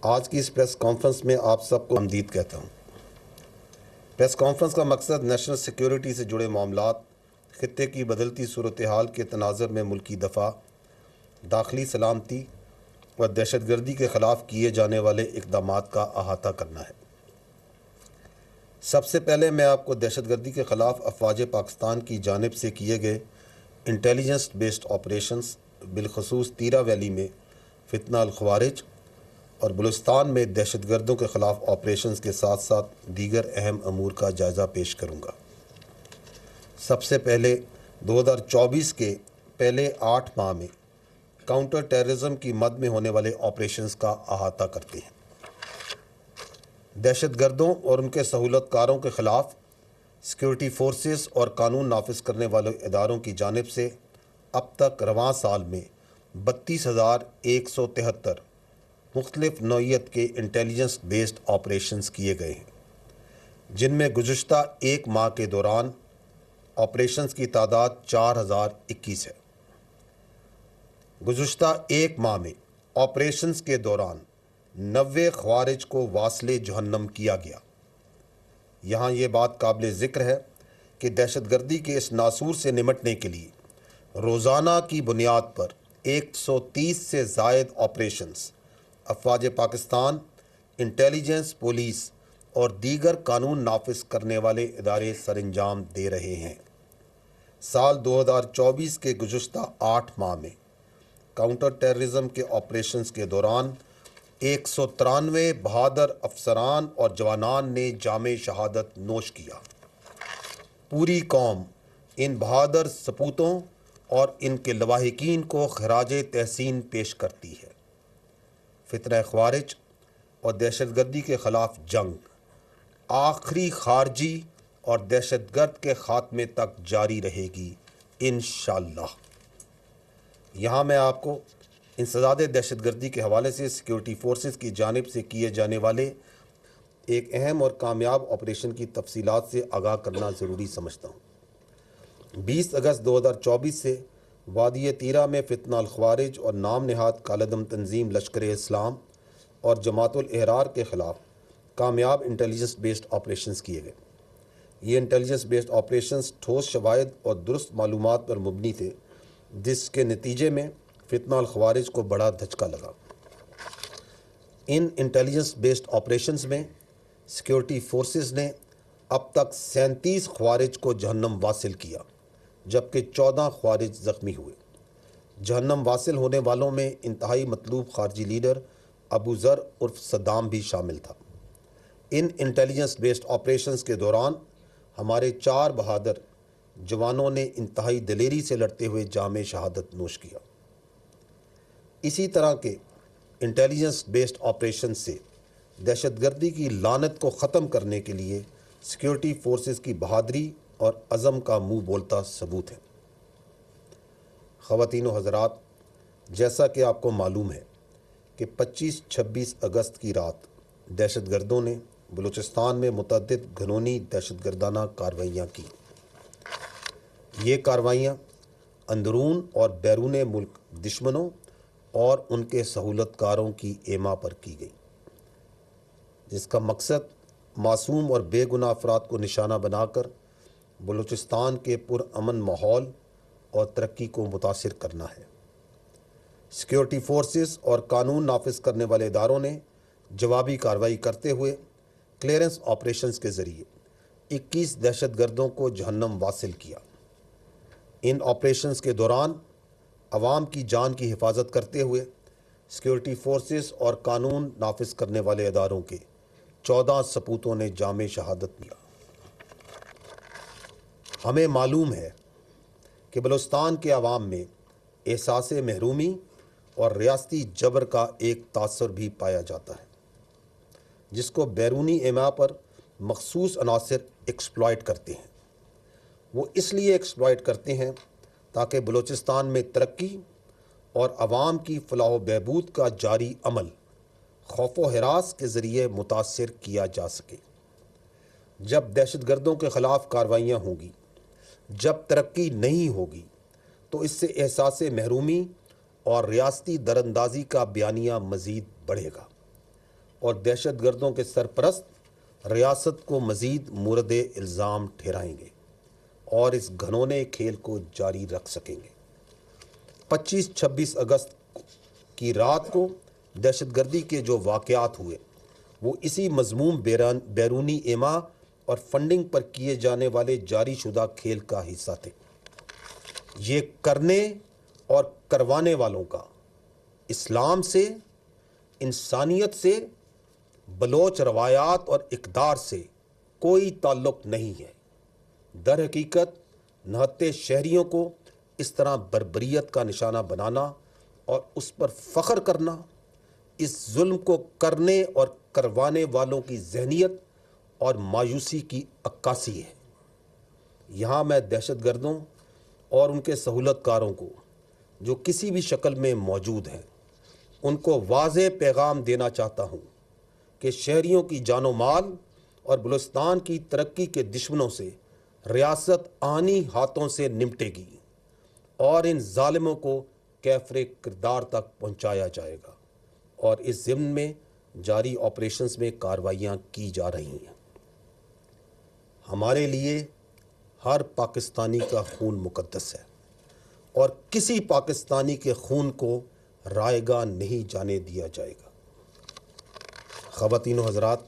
آج کی اس press conference میں آپ سب کو آمدید کہتا ہوں۔ پریس کانفرنس کا مقصد نیشنل سیکیورٹی سے جڑے معاملات، خطے کی بدلتی صورتحال کے تناظر میں ملکی دفاع، داخلی سلامتی اور دہشت گردی کے خلاف کیے جانے والے اقدامات کا احاطہ کرنا ہے۔ سب سے پہلے میں آپ کو دہشت گردی کے خلاف افواج پاکستان کی جانب سے کیے گئے انٹیلیجنس بیسڈ آپریشنز، بالخصوص تیرہ ویلی میں فتنہ الخوارج اور بلوچستان میں دہشت گردوں کے خلاف آپریشنز کے ساتھ ساتھ دیگر اہم امور کا جائزہ پیش کروں گا۔ سب سے پہلے 2024 کے پہلے 8 ماہ میں کاؤنٹر ٹیررزم کی مد میں ہونے والے آپریشنز کا احاطہ کرتے ہیں۔ دہشت گردوں اور ان کے سہولت کاروں کے خلاف سیکیورٹی فورسز اور قانون نافذ کرنے والے اداروں کی جانب سے اب تک رواں سال میں 32,173 مختلف نوعیت کے انٹیلیجنس بیسڈ آپریشنز کیے گئے ہیں، جن میں گزشتہ ایک ماہ کے دوران آپریشنز کی تعداد 4,021 ہے۔ گزشتہ ایک ماہ میں آپریشنز کے دوران 90 خوارج کو واصل جہنم کیا گیا۔ یہاں یہ بات قابل ذکر ہے کہ دہشت گردی کے اس ناسور سے نمٹنے کے لیے روزانہ کی بنیاد پر 130 سے زائد آپریشنز افواج پاکستان، انٹیلیجنس، پولیس اور دیگر قانون نافذ کرنے والے ادارے سر انجام دے رہے ہیں۔ سال 2024 کے گزشتہ 8 ماہ میں کاؤنٹر ٹیررزم کے آپریشنز کے دوران 193 بہادر افسران اور جوانان نے جام شہادت نوش کیا۔ پوری قوم ان بہادر سپوتوں اور ان کے لواحقین کو خراج تحسین پیش کرتی ہے۔ فتنہ خوارج اور دہشت گردی کے خلاف جنگ آخری خارجی اور دہشت گرد کے خاتمے تک جاری رہے گی انشاءاللہ۔ یہاں میں آپ کو انسداد دہشت گردی کے حوالے سے سیکیورٹی فورسز کی جانب سے کیے جانے والے ایک اہم اور کامیاب آپریشن کی تفصیلات سے آگاہ کرنا ضروری سمجھتا ہوں۔ 20 اگست 2024 سے وادی تیرہ میں فتنہ الخوارج اور نام نہاد کالعدم تنظیم لشکر اسلام اور جماعت الاحرار کے خلاف کامیاب انٹیلیجنس بیسڈ آپریشنز کیے گئے۔ یہ انٹیلیجنس بیسڈ آپریشنز ٹھوس شواہد اور درست معلومات پر مبنی تھے، جس کے نتیجے میں فتنہ الخوارج کو بڑا دھچکا لگا۔ ان انٹیلیجنس بیسڈ آپریشنز میں سیکیورٹی فورسز نے اب تک 37 خوارج کو جہنم واصل کیا، جبکہ 14 خوارج زخمی ہوئے۔ جہنم واصل ہونے والوں میں انتہائی مطلوب خارجی لیڈر ابو ذر عرف صدام بھی شامل تھا۔ ان انٹیلیجنس بیسڈ آپریشنز کے دوران ہمارے 4 بہادر جوانوں نے انتہائی دلیری سے لڑتے ہوئے جام شہادت نوش کیا۔ اسی طرح کے انٹیلیجنس بیسڈ آپریشن سے دہشت گردی کی لعنت کو ختم کرنے کے لیے سیکیورٹی فورسز کی بہادری اور عزم کا منہ بولتا ثبوت ہے۔ خواتین و حضرات، جیسا کہ آپ کو معلوم ہے کہ 25-26 اگست کی رات دہشت گردوں نے بلوچستان میں متعدد گھنونی دہشت گردانہ کارروائیاں کی۔ یہ کارروائیاں اندرون اور بیرون ملک دشمنوں اور ان کے سہولت کاروں کی ایما پر کی گئی، جس کا مقصد معصوم اور بے گناہ افراد کو نشانہ بنا کر بلوچستان کے پرامن ماحول اور ترقی کو متاثر کرنا ہے۔ سیکیورٹی فورسز اور قانون نافذ کرنے والے اداروں نے جوابی کارروائی کرتے ہوئے کلیئرنس آپریشنز کے ذریعے 21 دہشت گردوں کو جہنم واصل کیا۔ ان آپریشنز کے دوران عوام کی جان کی حفاظت کرتے ہوئے سیکیورٹی فورسز اور قانون نافذ کرنے والے اداروں کے 14 سپوتوں نے جام شہادت دیا۔ ہمیں معلوم ہے کہ بلوچستان کے عوام میں احساس محرومی اور ریاستی جبر کا ایک تاثر بھی پایا جاتا ہے، جس کو بیرونی ایما پر مخصوص عناصر ایکسپلائٹ کرتے ہیں۔ وہ اس لیے ایکسپلائٹ کرتے ہیں تاکہ بلوچستان میں ترقی اور عوام کی فلاح و بہبود کا جاری عمل خوف و ہراس کے ذریعے متاثر کیا جا سکے۔ جب دہشت گردوں کے خلاف کارروائیاں ہوں گی، جب ترقی نہیں ہوگی، تو اس سے احساس محرومی اور ریاستی دراندازی کا بیانیہ مزید بڑھے گا۔ اور دہشت گردوں کے سرپرست ریاست کو مزید مورد الزام ٹھہرائیں گے اور اس گھنونے کھیل کو جاری رکھ سکیں گے۔ 25-26 اگست کی رات کو دہشت گردی کے جو واقعات ہوئے وہ اسی مذموم بیرونی ایما اور فنڈنگ پر کیے جانے والے جاری شدہ کھیل کا حصہ تھے۔ یہ کرنے اور کروانے والوں کا اسلام سے، انسانیت سے، بلوچ روایات اور اقدار سے کوئی تعلق نہیں ہے۔ در حقیقت نہتے شہریوں کو اس طرح بربریت کا نشانہ بنانا اور اس پر فخر کرنا اس ظلم کو کرنے اور کروانے والوں کی ذہنیت اور مایوسی کی عکاسی ہے۔ یہاں میں دہشت گردوں اور ان کے سہولت کاروں کو جو کسی بھی شکل میں موجود ہیں ان کو واضح پیغام دینا چاہتا ہوں کہ شہریوں کی جان و مال اور بلوچستان کی ترقی کے دشمنوں سے ریاست آنی ہاتھوں سے نمٹے گی اور ان ظالموں کو کیفر کردار تک پہنچایا جائے گا، اور اس ضمن میں جاری آپریشنز میں کارروائیاں کی جا رہی ہیں۔ ہمارے لیے ہر پاکستانی کا خون مقدس ہے اور کسی پاکستانی کے خون کو رائیگاں نہیں جانے دیا جائے گا۔ خواتین و حضرات،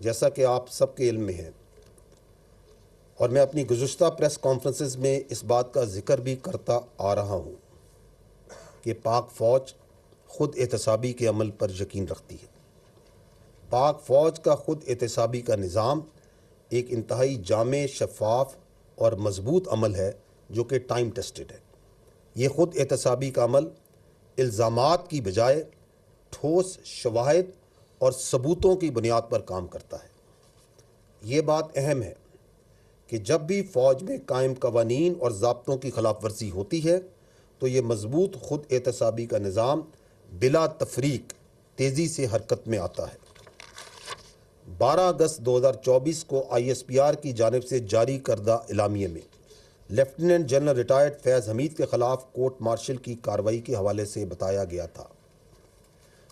جیسا کہ آپ سب کے علم میں ہے اور میں اپنی گزشتہ پریس کانفرنسز میں اس بات کا ذکر بھی کرتا آ رہا ہوں کہ پاک فوج خود احتسابی کے عمل پر یقین رکھتی ہے۔ پاک فوج کا خود احتسابی کا نظام ایک انتہائی جامع، شفاف اور مضبوط عمل ہے جو کہ ٹائم ٹیسٹڈ ہے۔ یہ خود احتسابی کا عمل الزامات کی بجائے ٹھوس شواہد اور ثبوتوں کی بنیاد پر کام کرتا ہے۔ یہ بات اہم ہے کہ جب بھی فوج میں قائم قوانین اور ضابطوں کی خلاف ورزی ہوتی ہے تو یہ مضبوط خود احتسابی کا نظام بلا تفریق تیزی سے حرکت میں آتا ہے۔ 12 اگست 2024 کو ISPR کی جانب سے جاری کردہ اعلامیے میں لیفٹیننٹ جنرل ریٹائرڈ فیض حمید کے خلاف کورٹ مارشل کی کارروائی کے حوالے سے بتایا گیا تھا۔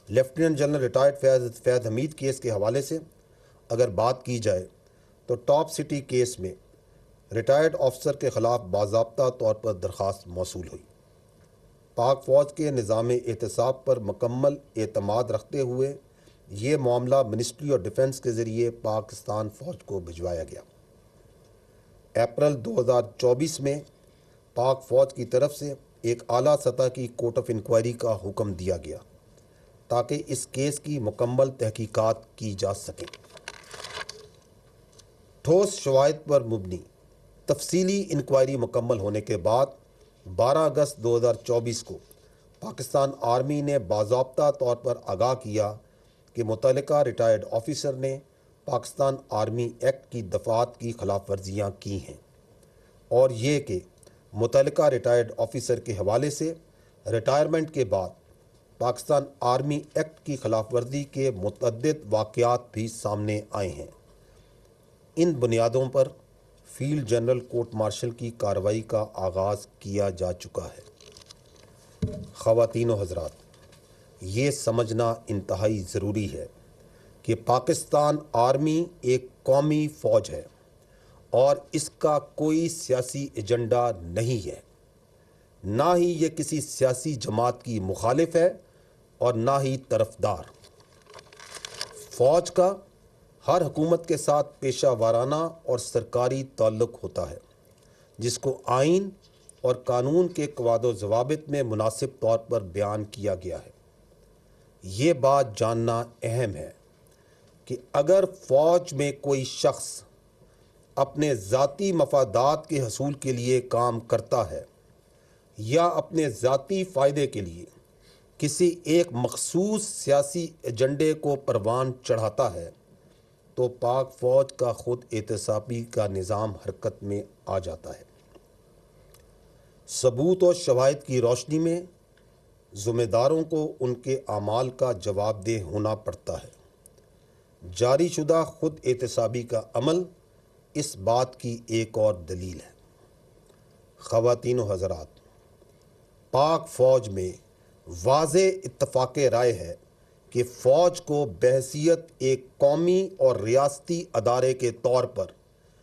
لیفٹیننٹ جنرل ریٹائرڈ فیض حمید کیس کے حوالے سے اگر بات کی جائے تو ٹاپ سٹی کیس میں ریٹائرڈ آفیسر کے خلاف باضابطہ طور پر درخواست موصول ہوئی۔ پاک فوج کے نظام احتساب پر مکمل اعتماد رکھتے ہوئے یہ معاملہ منسٹری آف ڈیفنس کے ذریعے پاکستان فوج کو بھجوایا گیا۔ اپریل 2024 میں پاک فوج کی طرف سے ایک اعلیٰ سطح کی کورٹ آف انکوائری کا حکم دیا گیا تاکہ اس کیس کی مکمل تحقیقات کی جا سکیں۔ ٹھوس شواہد پر مبنی تفصیلی انکوائری مکمل ہونے کے بعد 12 اگست 2024 کو پاکستان آرمی نے باضابطہ طور پر آگاہ کیا کہ متعلقہ ریٹائرڈ آفیسر نے پاکستان آرمی ایکٹ کی دفعات کی خلاف ورزیاں کی ہیں، اور یہ کہ متعلقہ ریٹائرڈ آفیسر کے حوالے سے ریٹائرمنٹ کے بعد پاکستان آرمی ایکٹ کی خلاف ورزی کے متعدد واقعات بھی سامنے آئے ہیں۔ ان بنیادوں پر فیلڈ جنرل کورٹ مارشل کی کارروائی کا آغاز کیا جا چکا ہے۔ خواتین و حضرات، یہ سمجھنا انتہائی ضروری ہے کہ پاکستان آرمی ایک قومی فوج ہے اور اس کا کوئی سیاسی ایجنڈا نہیں ہے، نہ ہی یہ کسی سیاسی جماعت کی مخالف ہے اور نہ ہی طرفدار۔ فوج کا ہر حکومت کے ساتھ پیشہ وارانہ اور سرکاری تعلق ہوتا ہے، جس کو آئین اور قانون کے قواعد و ضوابط میں مناسب طور پر بیان کیا گیا ہے۔ یہ بات جاننا اہم ہے کہ اگر فوج میں کوئی شخص اپنے ذاتی مفادات کے حصول کے لیے کام کرتا ہے یا اپنے ذاتی فائدے کے لیے کسی ایک مخصوص سیاسی ایجنڈے کو پروان چڑھاتا ہے تو پاک فوج کا خود احتسابی کا نظام حرکت میں آ جاتا ہے۔ ثبوت و شواہد کی روشنی میں ذمہ داروں کو ان کے اعمال کا جواب دہ ہونا پڑتا ہے۔ جاری شدہ خود احتسابی کا عمل اس بات کی ایک اور دلیل ہے۔ خواتین و حضرات، پاک فوج میں واضح اتفاق رائے ہے کہ فوج کو بحیثیت ایک قومی اور ریاستی ادارے کے طور پر